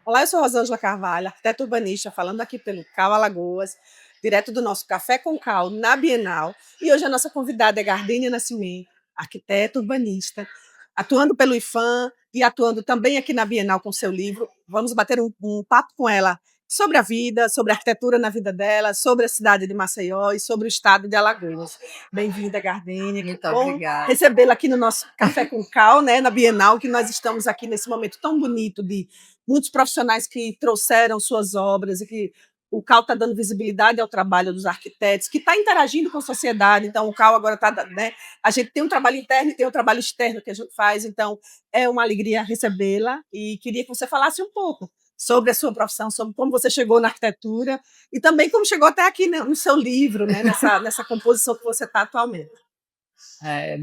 Olá, eu sou Rosângela Carvalho, arquiteta urbanista, falando aqui pelo CAU Alagoas, direto do nosso Café com Cal, na Bienal. E hoje a nossa convidada é Gardênia Nascimento, arquiteta urbanista, atuando pelo IFAM e atuando também aqui na Bienal com seu livro. Vamos bater um papo com ela sobre a vida, sobre a arquitetura na vida dela, sobre a cidade de Maceió e sobre o estado de Alagoas. Bem-vinda, Gardênia. Que Muito bom obrigada. recebê-la aqui no nosso Café com Cal, né, na Bienal, que nós estamos aqui nesse momento tão bonito de muitos profissionais que trouxeram suas obras e que o CAL está dando visibilidade ao trabalho dos arquitetos, que está interagindo com a sociedade. Então, o CAL agora está, né? A gente tem um trabalho interno e tem um trabalho externo que a gente faz. Então, é uma alegria recebê-la e queria que você falasse um pouco sobre a sua profissão, sobre como você chegou na arquitetura e também como chegou até aqui no seu livro, né? Nessa composição que você está atualmente.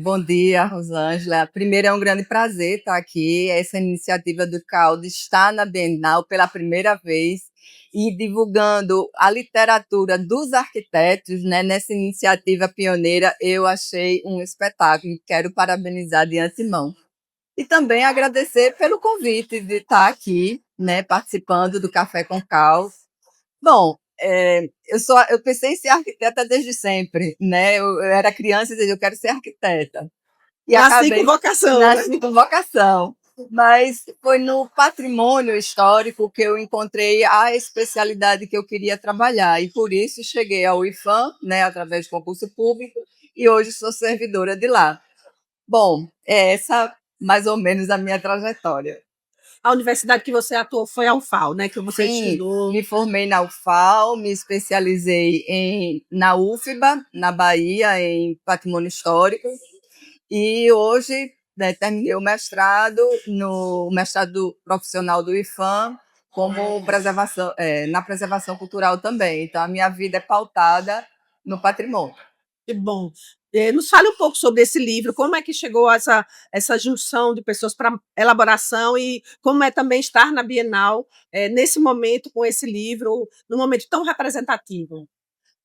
Bom dia, Rosângela. Primeiro, é um grande prazer estar aqui. Essa iniciativa do CAUD está na Bienal pela primeira vez e divulgando a literatura dos arquitetos, né, nessa iniciativa pioneira. Eu achei um espetáculo e quero parabenizar de antemão. E também agradecer pelo convite de estar aqui, né, participando do Café com Cal. Bom, eu pensei em ser arquiteta desde sempre, né? Eu era criança e dizia, eu quero ser arquiteta. E Nasci com acabei vocação, né? nasci com vocação. Mas foi no patrimônio histórico que eu encontrei a especialidade que eu queria trabalhar. E por isso cheguei ao IFAM, né, através de concurso público, e hoje sou servidora de lá. Bom, é essa mais ou menos a minha trajetória. A universidade que você atuou foi a UFAL, né? Que você Sim, estudou. me formei na UFAL, me especializei na UFBA, na Bahia, em patrimônio histórico, e hoje, né, terminei o mestrado no mestrado profissional do IFAM, como na preservação cultural também. Então, a minha vida é pautada no patrimônio. Que bom. Nos fale um pouco sobre esse livro, como é que chegou essa junção de pessoas para elaboração e como é também estar na Bienal, nesse momento com esse livro, num momento tão representativo.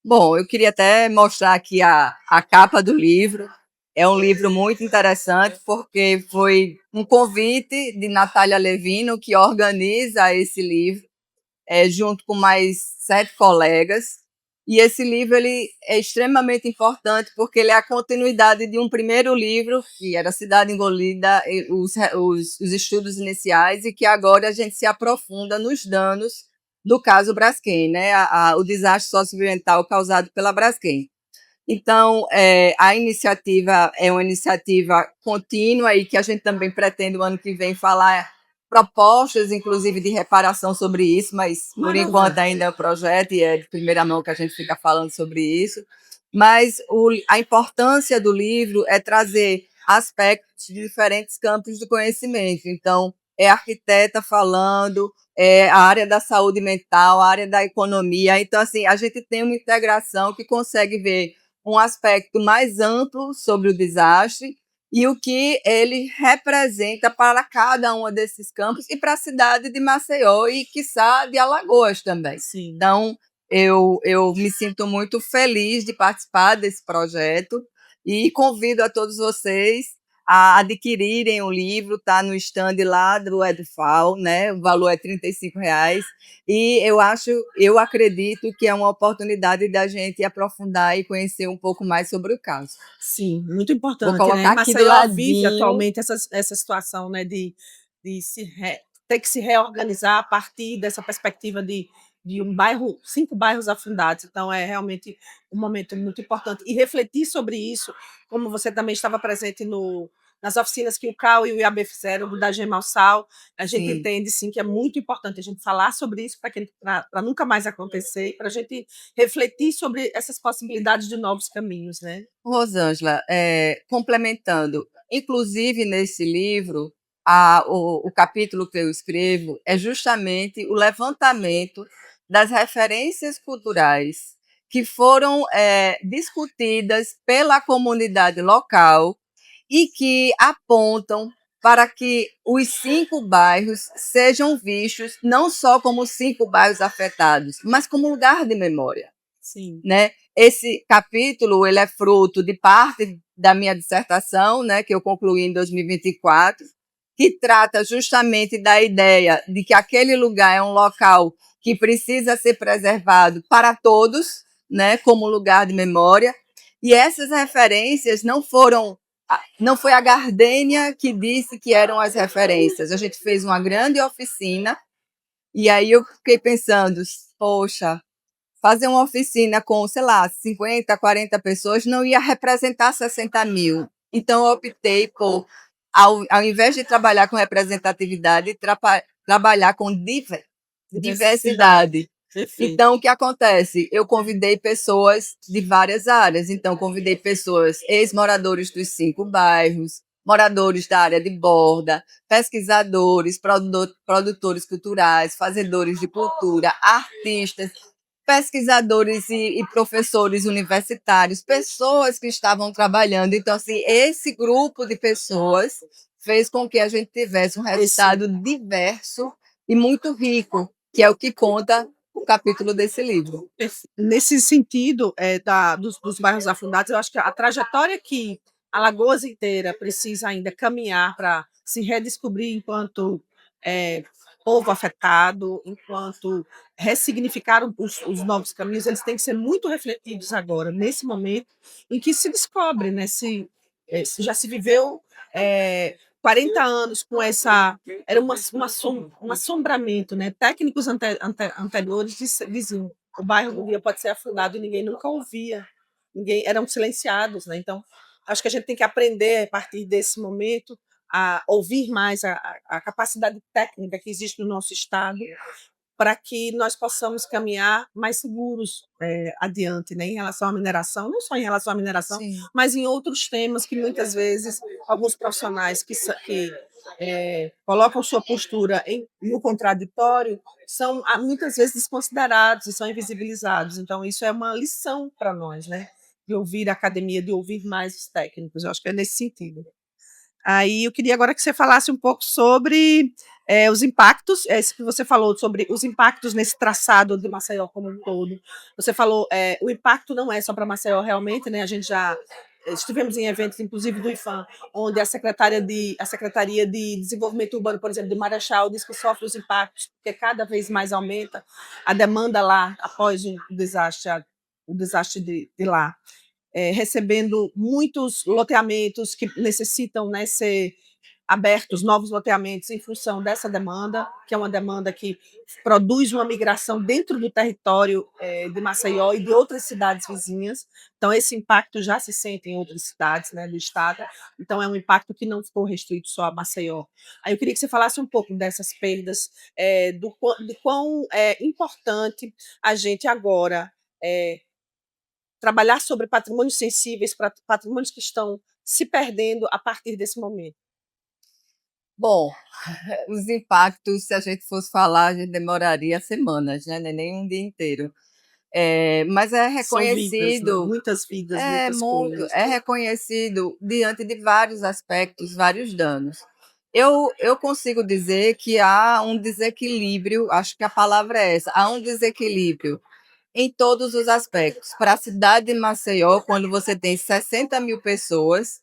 Bom, eu queria até mostrar aqui a capa do livro. É um livro muito interessante, porque foi um convite de Natália Levino, que organiza esse livro, junto com mais 7 colegas. E esse livro ele é extremamente importante, porque ele é a continuidade de um primeiro livro, que era Cidade Engolida, os estudos iniciais, e que agora a gente se aprofunda nos danos do caso Braskem, né? O desastre socioambiental causado pela Braskem. Então, a iniciativa é uma iniciativa contínua e que a gente também pretende, o ano que vem, falar propostas, inclusive, de reparação sobre isso, mas, por enquanto, Maravilha. ainda é um projeto e é de primeira mão que a gente fica falando sobre isso. Mas a importância do livro é trazer aspectos de diferentes campos do conhecimento. Então, é arquiteta falando, é a área da saúde mental, a área da economia. Então, assim, a gente tem uma integração que consegue ver um aspecto mais amplo sobre o desastre e o que ele representa para cada um desses campos e para a cidade de Maceió e, quiçá, de Alagoas também. Sim. Então, eu me sinto muito feliz de participar desse projeto e convido a todos vocês a adquirirem o livro, está no stand lá do Edfal, né? O valor é R$ 35. E eu acredito que é uma oportunidade da gente aprofundar e conhecer um pouco mais sobre o caso. Sim, muito Vou importante, né? colocar aqui do Maceió vive ladinho. atualmente essa situação, né, de ter que se reorganizar a partir dessa perspectiva de um bairro, 5 bairros afundados. Então, é realmente um momento muito importante. E refletir sobre isso, como você também estava presente nas oficinas que o CAU e o IAB fizeram, da Gemalsal, a gente Sim. entende, sim, que é muito importante a gente falar sobre isso para nunca mais acontecer, para a gente refletir sobre essas possibilidades de novos caminhos, né? Rosângela, complementando, inclusive nesse livro, o capítulo que eu escrevo é justamente o levantamento das referências culturais que foram discutidas pela comunidade local e que apontam para que os 5 bairros sejam vistos não só como 5 bairros afetados, mas como lugar de memória, Sim. né? Esse capítulo ele é fruto de parte da minha dissertação, né, que eu concluí em 2024, que trata justamente da ideia de que aquele lugar é um local que precisa ser preservado para todos, né, como lugar de memória. E essas referências não foi a Gardênia que disse que eram as referências. A gente fez uma grande oficina e aí eu fiquei pensando, poxa, fazer uma oficina com, sei lá, 50, 40 pessoas não ia representar 60 mil. Então, eu optei por, ao invés de trabalhar com representatividade, trabalhar com diversidade. Perfeito. Então, o que acontece? Eu convidei pessoas de várias áreas. Então, convidei pessoas, ex-moradores dos 5 bairros, moradores da área de Borda, pesquisadores, produtores culturais, fazedores de cultura, artistas, pesquisadores e professores universitários, pessoas que estavam trabalhando. Então, assim, esse grupo de pessoas fez com que a gente tivesse um resultado diverso e muito rico, que é o que conta o capítulo desse livro. Nesse sentido, dos bairros afundados, eu acho que a trajetória que Alagoas inteira precisa ainda caminhar para se redescobrir enquanto povo afetado, enquanto ressignificar os novos caminhos, eles têm que ser muito refletidos agora, nesse momento em que se descobre, né, se já se viveu 40 anos com essa. Era um assombramento, né? Técnicos anteriores diziam o bairro um dia pode ser afundado e ninguém nunca ouvia, ninguém eram silenciados, né? Então, acho que a gente tem que aprender a partir desse momento a ouvir mais a capacidade técnica que existe no nosso estado para que nós possamos caminhar mais seguros adiante, né, em relação à mineração, não só em relação à mineração, Sim. mas em outros temas que muitas vezes alguns profissionais que colocam sua postura no contraditório são muitas vezes desconsiderados e são invisibilizados. Então, isso é uma lição para nós, né? De ouvir a academia, de ouvir mais os técnicos. Eu acho que é nesse sentido. Aí eu queria agora que você falasse um pouco sobre os impactos, isso que você falou sobre os impactos nesse traçado de Maceió como um todo. Você falou, o impacto não é só para Maceió realmente, né? A gente já estivemos em eventos, inclusive do IFAM, onde a Secretaria de Desenvolvimento Urbano, por exemplo, de Marechal, diz que sofre os impactos, porque cada vez mais aumenta a demanda lá após o desastre de lá, recebendo muitos loteamentos que necessitam, né, ser abertos, novos loteamentos, em função dessa demanda, que é uma demanda que produz uma migração dentro do território de Maceió e de outras cidades vizinhas. Então, esse impacto já se sente em outras cidades, né, do estado. Então, é um impacto que não ficou restrito só a Maceió. Aí eu queria que você falasse um pouco dessas perdas, de quão é importante a gente agora trabalhar sobre patrimônios sensíveis, patrimônios que estão se perdendo a partir desse momento. Bom, os impactos, se a gente fosse falar, a gente demoraria semanas, né? Nem um dia inteiro. Mas é São vidas, né? reconhecido, Vidas, muitas coisas. é reconhecido diante de vários aspectos, vários danos. Eu consigo dizer que há um desequilíbrio, acho que a palavra é essa, há um desequilíbrio em todos os aspectos. Para a cidade de Maceió, quando você tem 60 mil pessoas,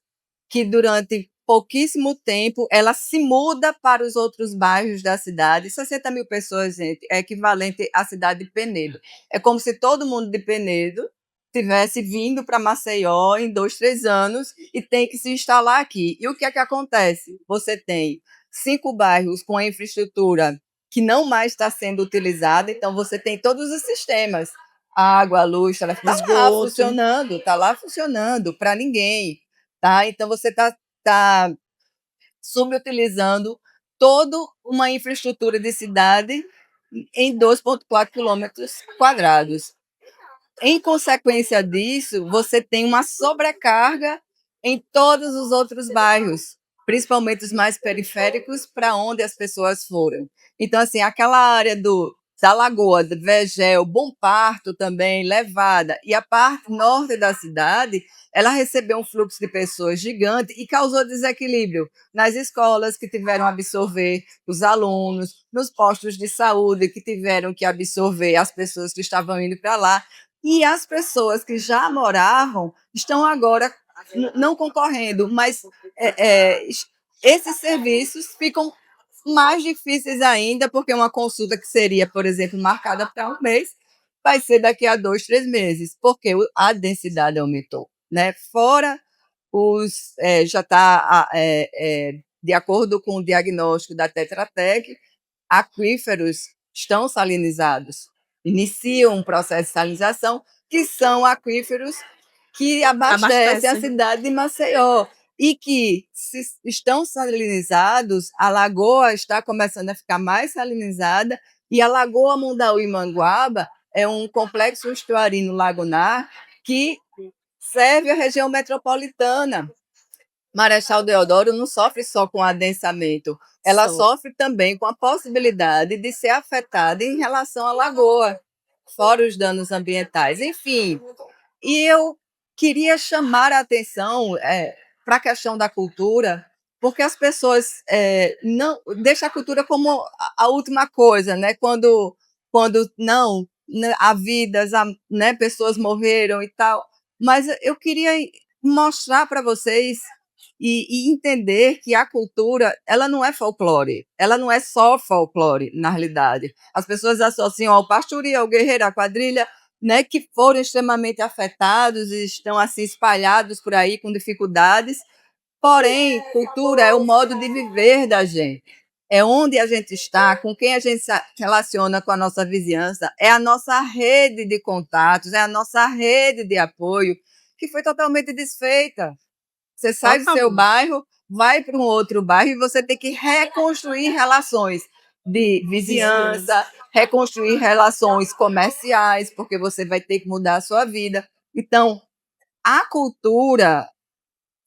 que durante pouquíssimo tempo ela se muda para os outros bairros da cidade. 60 mil pessoas, gente, é equivalente à cidade de Penedo. É como se todo mundo de Penedo tivesse vindo para Maceió em 2, 3 anos e tem que se instalar aqui. E o que é que acontece? Você tem 5 bairros com a infraestrutura que não mais está sendo utilizada, então você tem todos os sistemas, água, luz, está lá funcionando para ninguém, tá? Então você está subutilizando toda uma infraestrutura de cidade em 2,4 quilômetros quadrados. Em consequência disso, você tem uma sobrecarga em todos os outros bairros, principalmente os mais periféricos, para onde as pessoas foram. Então, assim, aquela área da Lagoa, do Vegel, Bom Parto também, Levada, e a parte norte da cidade, ela recebeu um fluxo de pessoas gigante e causou desequilíbrio nas escolas que tiveram a absorver os alunos, nos postos de saúde que tiveram que absorver as pessoas que estavam indo para lá. E as pessoas que já moravam estão agora não concorrendo, mas esses serviços ficam mais difíceis ainda, porque uma consulta que seria, por exemplo, marcada para um mês, vai ser daqui a 2, 3 meses, porque a densidade aumentou, né? Fora já está de acordo com o diagnóstico da Tetra Tec, aquíferos estão salinizados, iniciam um processo de salinização, que são aquíferos que abastecem a Abastece. cidade de Maceió e que, se estão salinizados, a lagoa está começando a ficar mais salinizada e a Lagoa Mundaú e Manguaba é um complexo estuarino lagunar que serve a região metropolitana. Marechal Deodoro não sofre só com adensamento, ela sofre também com a possibilidade de ser afetada em relação à lagoa, fora os danos ambientais. Enfim, e eu queria chamar a atenção para a questão da cultura, porque as pessoas não deixam a cultura como a última coisa, né? Quando não, né, há vidas, né, pessoas morreram e tal. Mas eu queria mostrar para vocês e entender que a cultura, ela não é folclore, ela não é só folclore, na realidade. As pessoas associam ao pastoril, ao guerreiro, à quadrilha, né, que foram extremamente afetados e estão assim espalhados por aí com dificuldades. Porém, cultura é o modo de viver da gente. É onde a gente está, com quem a gente se relaciona com a nossa vizinhança, é a nossa rede de contatos, é a nossa rede de apoio, que foi totalmente desfeita. Você sai do seu bairro, vai para um outro bairro e você tem que reconstruir relações de vizinhança, reconstruir relações comerciais, porque você vai ter que mudar a sua vida. Então, a cultura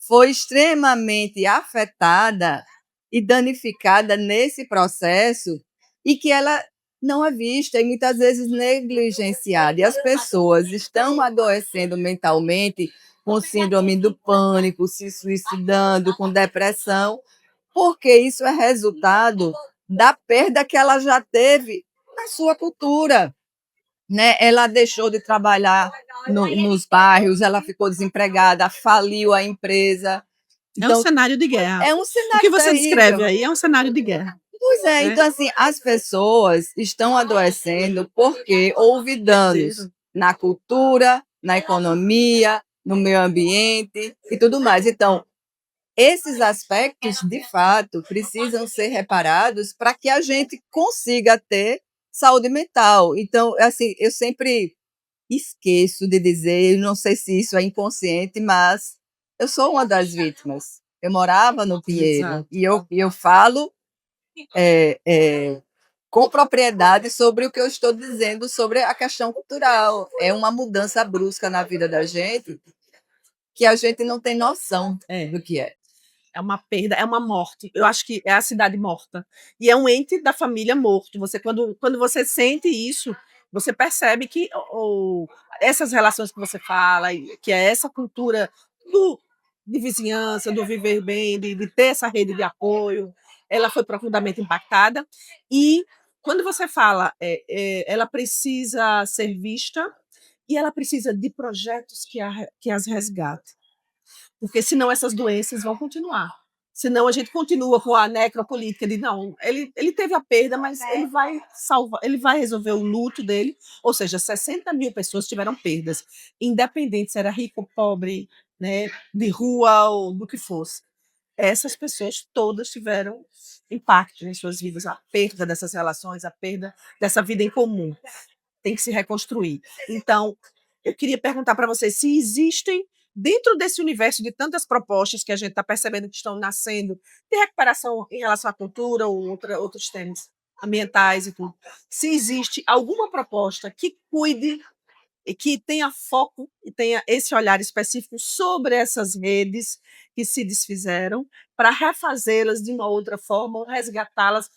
foi extremamente afetada e danificada nesse processo e que ela não é vista e muitas vezes negligenciada. E as pessoas estão adoecendo mentalmente com síndrome do pânico, se suicidando, com depressão, porque isso é resultado da perda que ela já teve na sua cultura, né? Ela deixou de trabalhar nos bairros, ela ficou desempregada, faliu a empresa. É um Então, cenário de guerra. é um O que cenário você descreve terrível. aí é um cenário de guerra, Pois é, né? então assim, as pessoas estão adoecendo porque houve danos na cultura, na economia, no meio ambiente e tudo mais. Então, esses aspectos, de fato, precisam ser reparados para que a gente consiga ter saúde mental. Então, assim, eu sempre esqueço de dizer, não sei se isso é inconsciente, mas eu sou uma das vítimas. Eu morava no Pinheiro Exato. e eu falo com propriedade sobre o que eu estou dizendo sobre a questão cultural. É uma mudança brusca na vida da gente que a gente não tem noção do que é. É uma perda, é uma morte. Eu acho que é a cidade morta. E é um ente da família morto. Você, quando você sente isso, você percebe que essas relações que você fala, que é essa cultura de vizinhança, do viver bem, de ter essa rede de apoio, ela foi profundamente impactada. E quando você fala, ela precisa ser vista e ela precisa de projetos que as resgatem, porque senão essas doenças vão continuar. Senão a gente continua com a necropolítica de não, ele teve a perda, mas ele vai salvar, ele vai resolver o luto dele. Ou seja, 60 mil pessoas tiveram perdas, independente se era rico ou pobre, né, de rua ou do que fosse. Essas pessoas todas tiveram impacto em suas vidas, a perda dessas relações, a perda dessa vida em comum. Tem que se reconstruir. Então, eu queria perguntar para você se existem, dentro desse universo de tantas propostas que a gente está percebendo que estão nascendo, de recuperação em relação à cultura ou outros temas ambientais e tudo, se existe alguma proposta que cuide e que tenha foco e tenha esse olhar específico sobre essas redes que se desfizeram, para refazê-las de uma outra forma, ou resgatá-las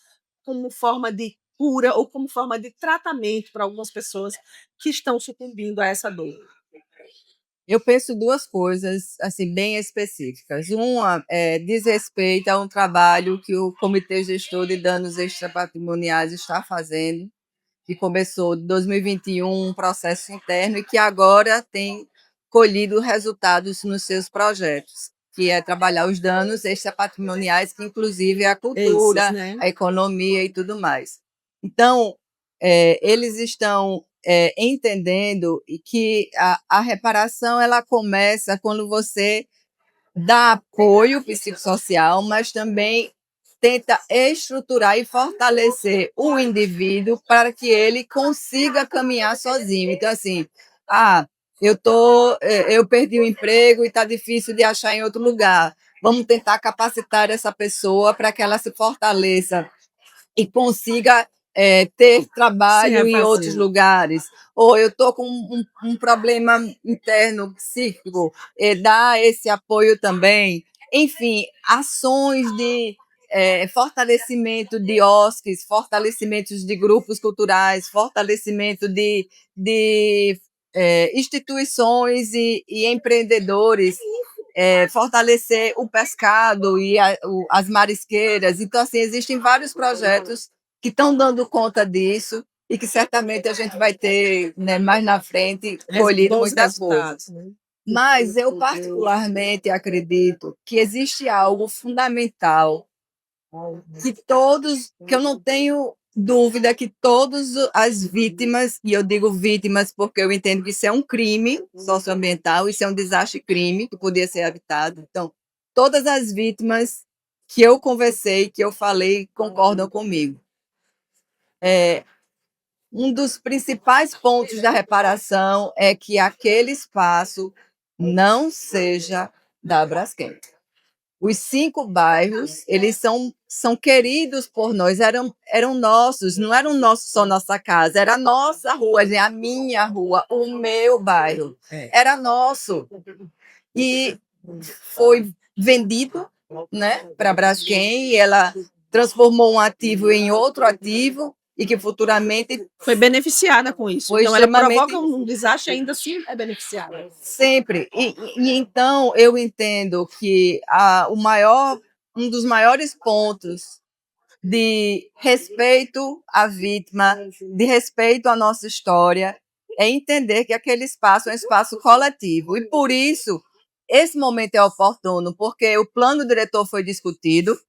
como forma de cura ou como forma de tratamento para algumas pessoas que estão sucumbindo a essa dor. Eu penso duas coisas assim bem específicas. Uma diz respeito a um trabalho que o Comitê Gestor de Danos Extrapatrimoniais está fazendo, que começou em 2021, um processo interno e que agora tem colhido resultados nos seus projetos. que é trabalhar os danos extrapatrimoniais, que inclusive é a Esses, cultura, né? a economia e tudo mais. Então, eles estão entendendo que a reparação ela começa quando você dá apoio psicossocial, mas também tenta estruturar e fortalecer o indivíduo para que ele consiga caminhar sozinho. Então, assim, ah, eu perdi o emprego e está difícil de achar em outro lugar. Vamos tentar capacitar essa pessoa para que ela se fortaleça e consiga ter Se trabalho em outros refazer. lugares. Ou eu estou com um problema interno psíquico, dá esse apoio também. Enfim, ações de fortalecimento de OSCs, fortalecimentos de grupos culturais, fortalecimento de instituições e empreendedores, fortalecer o pescado e as marisqueiras. Então, assim, existem vários projetos que estão dando conta disso e que certamente a gente vai ter, né, mais na frente colhido Bons muita coisa. resultados, né? Mas eu particularmente acredito que existe algo fundamental que eu não tenho dúvida que todas as vítimas, e eu digo vítimas porque eu entendo que isso é um crime socioambiental, isso é um desastre-crime que podia ser evitado. Então, todas as vítimas que eu conversei, que eu falei, concordam comigo. Um dos principais pontos da reparação é que aquele espaço não seja da Braskem. Os 5 bairros, eles são queridos por nós, eram nossos, não eram nossos só nossa casa, era a nossa rua, a minha rua, o meu bairro, era nosso. E foi vendido, né, para a Braskem, e ela transformou um ativo em outro ativo, e que futuramente Foi beneficiada com isso. foi Então, ela extremamente. provoca um desastre e ainda assim é beneficiada. Sempre. E então eu entendo que um dos maiores pontos de respeito à vítima, de respeito à nossa história, é entender que aquele espaço é um espaço coletivo. E por isso, esse momento é oportuno, porque o plano diretor foi discutido,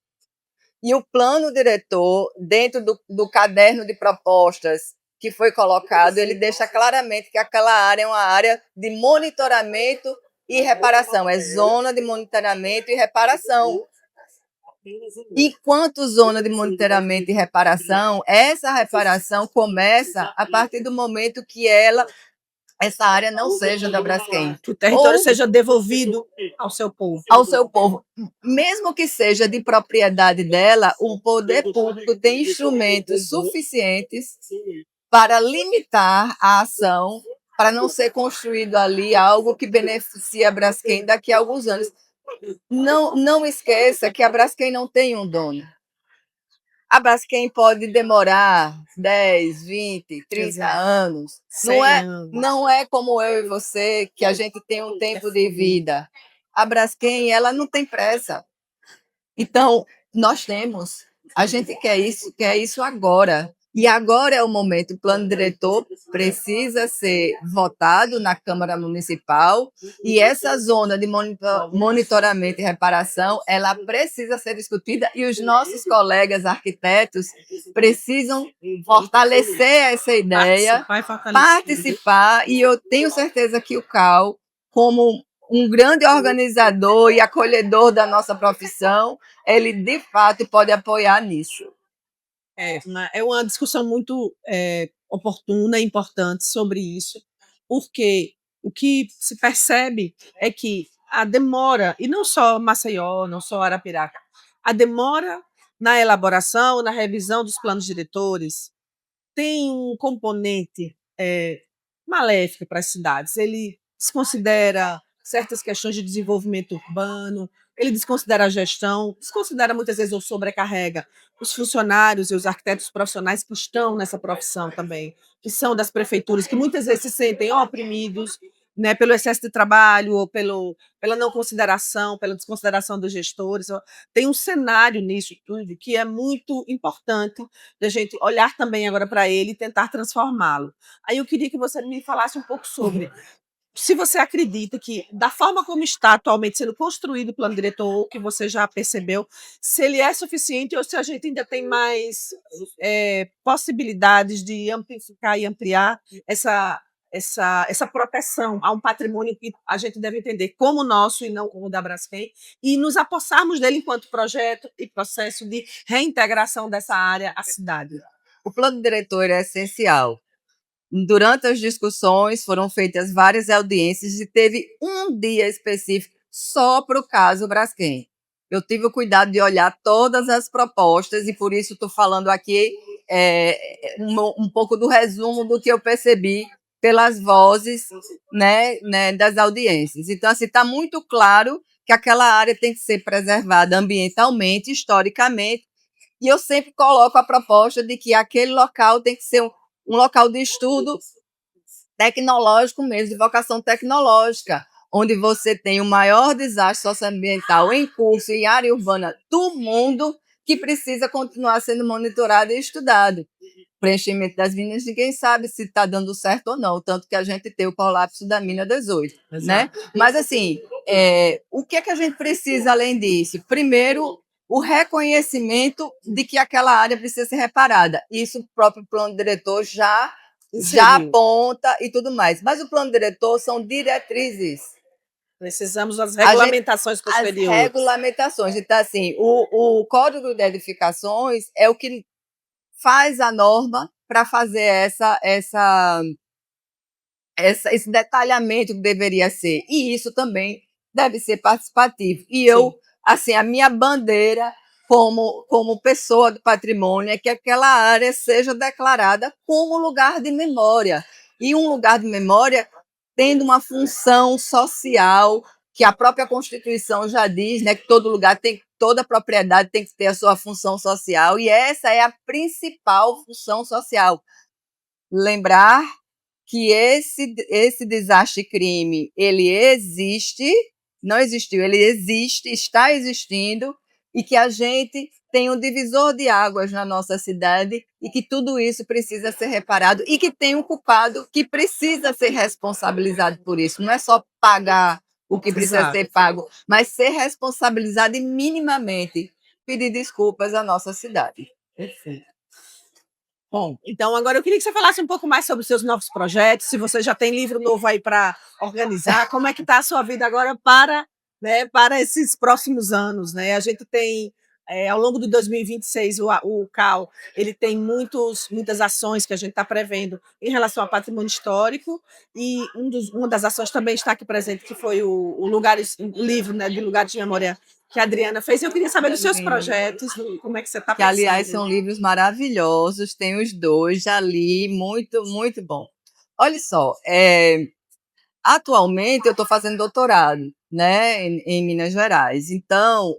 e o plano diretor, dentro do caderno de propostas que foi colocado, ele deixa claramente que aquela área é uma área de monitoramento e reparação, é zona de monitoramento e reparação. Enquanto zona de monitoramento e reparação, essa reparação começa a partir do momento que essa área não seja da Braskem. Que o território seja devolvido ao seu povo. Ao seu povo. Mesmo que seja de propriedade dela, o poder público tem instrumentos suficientes para limitar a ação, para não ser construído ali algo que beneficie a Braskem daqui a alguns anos. Não esqueça que a Braskem não tem um dono. A Braskem pode demorar 10, 20, 30 Exato. anos. 100 anos. Não é como eu e você, que a gente tem um tempo de vida. A Braskem, ela não tem pressa. Então, nós temos. A gente quer isso agora. E agora é o momento. O plano diretor precisa ser votado na Câmara Municipal, e essa zona de monitoramento e reparação, ela precisa ser discutida, e os nossos colegas arquitetos precisam fortalecer essa ideia, participar, e eu tenho certeza que o CAL, como um grande organizador e acolhedor da nossa profissão, ele de fato pode apoiar nisso. É uma discussão muito oportuna e importante sobre isso, porque o que se percebe é que a demora, e não só Maceió, não só Arapiraca, a demora na elaboração, na revisão dos planos diretores, tem um componente maléfico para as cidades. Ele desconsidera certas questões de desenvolvimento urbano, ele desconsidera a gestão, desconsidera muitas vezes ou sobrecarrega os funcionários e os arquitetos profissionais que estão nessa profissão também, que são das prefeituras, que muitas vezes se sentem oprimidos, né, pelo excesso de trabalho ou pela não consideração, pela desconsideração dos gestores. Tem um cenário nisso tudo que é muito importante da gente olhar também agora para ele e tentar transformá-lo. Aí eu queria que você me falasse um pouco sobre se você acredita que, da forma como está atualmente sendo construído o plano diretor, ou que você já percebeu, se ele é suficiente ou se a gente ainda tem mais possibilidades de amplificar e ampliar essa proteção a um patrimônio que a gente deve entender como nosso e não como o da Braskem, e nos apossarmos dele enquanto projeto e processo de reintegração dessa área à cidade. O plano diretor é essencial. Durante as discussões foram feitas várias audiências e teve um dia específico só para o caso Braskem. Eu tive o cuidado de olhar todas as propostas e por isso estou falando aqui um pouco do resumo do que eu percebi pelas vozes, né, das audiências. Então, assim, está muito claro que aquela área tem que ser preservada ambientalmente, historicamente, e eu sempre coloco a proposta de que aquele local tem que ser um local de estudo tecnológico mesmo, de vocação tecnológica, onde você tem o maior desastre socioambiental em curso em área urbana do mundo, que precisa continuar sendo monitorado e estudado. Preenchimento das minas, ninguém sabe se está dando certo ou não, tanto que a gente tem o colapso da mina 18, né? Mas, assim, o que é que a gente precisa além disso? Primeiro, o reconhecimento de que aquela área precisa ser reparada. Isso o próprio plano diretor já aponta e tudo mais. Mas o plano diretor são diretrizes. Precisamos das regulamentações posteriores. As regulamentações. Então, assim, o Código de Edificações é o que faz a norma para fazer esse detalhamento que deveria ser. E isso também deve ser participativo. E eu, assim, a minha bandeira como pessoa do patrimônio é que aquela área seja declarada como lugar de memória. E um lugar de memória tendo uma função social, que a própria Constituição já diz, né, que todo lugar tem, toda propriedade tem que ter a sua função social, e essa é a principal função social. Lembrar que esse desastre-crime, ele existe, não existiu, ele existe, está existindo, e que a gente tem um divisor de águas na nossa cidade e que tudo isso precisa ser reparado e que tem um culpado que precisa ser responsabilizado por isso. Não é só pagar o que precisa ser pago, mas ser responsabilizado e minimamente pedir desculpas à nossa cidade. Perfeito. Bom, então agora eu queria que você falasse um pouco mais sobre os seus novos projetos, se você já tem livro novo aí para organizar, como é que está a sua vida agora para esses próximos anos, né? A gente tem, ao longo de 2026, o CAL, ele tem muitas ações que a gente está prevendo em relação ao patrimônio histórico, e uma das ações também está aqui presente, que foi o livro, né, de Lugares de Memória que a Adriana fez. Eu queria saber dos seus projetos, como é que você está que, pensando. aliás, são livros maravilhosos, tem os dois, já li, muito, muito bom. Olha só, atualmente eu estou fazendo doutorado, né, em Minas Gerais, então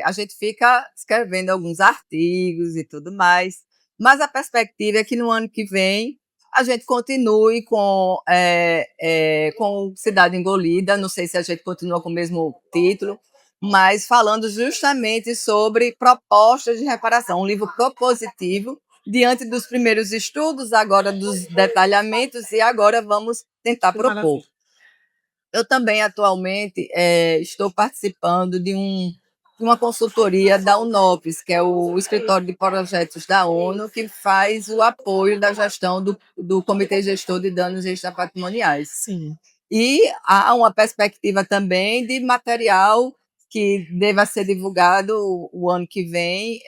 a gente fica escrevendo alguns artigos e tudo mais, mas a perspectiva é que no ano que vem a gente continue com Cidade Engolida, não sei se a gente continua com o mesmo título, mas falando justamente sobre propostas de reparação, um livro propositivo, diante dos primeiros estudos, agora dos detalhamentos, e agora vamos tentar propor. Eu também, atualmente, estou participando de uma consultoria da UNOPS, que é o Escritório de Projetos da ONU, que faz o apoio da gestão do Comitê Gestor de Danos Extrapatrimoniais. Sim. E há uma perspectiva também de material que deva ser divulgado o ano que vem,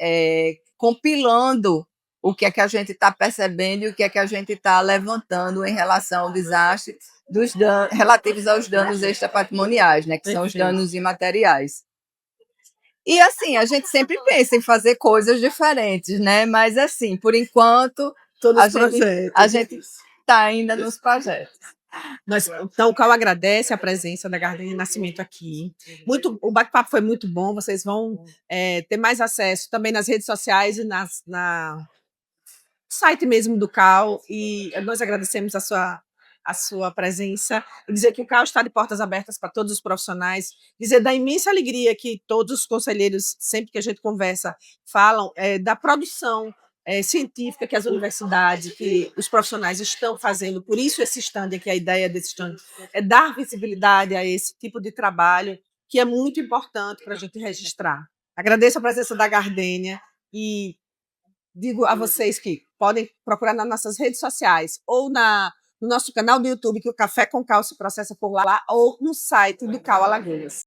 compilando o que é que a gente está percebendo e o que é que a gente está levantando em relação ao desastre relativos aos danos extrapatrimoniais, né, que são os danos imateriais. E, assim, a gente sempre pensa em fazer coisas diferentes, né? Mas, assim, por enquanto, a gente está ainda nos projetos. Então, o CAL agradece a presença da Gardenia Nascimento aqui. O bate-papo foi muito bom. Vocês vão ter mais acesso também nas redes sociais e no site mesmo do CAL. E nós agradecemos a sua presença e dizer que o CAL está de portas abertas para todos os profissionais. Dizer da imensa alegria que todos os conselheiros, sempre que a gente conversa, falam da produção científica que as universidades, que os profissionais estão fazendo. Por isso esse stand aqui, a ideia desse stand é dar visibilidade a esse tipo de trabalho, que é muito importante para a gente registrar. Agradeço a presença da Gardênia e digo a vocês que podem procurar nas nossas redes sociais ou no nosso canal do YouTube, que o Café com Cal se processa por lá, ou no site do Cal Alagoas.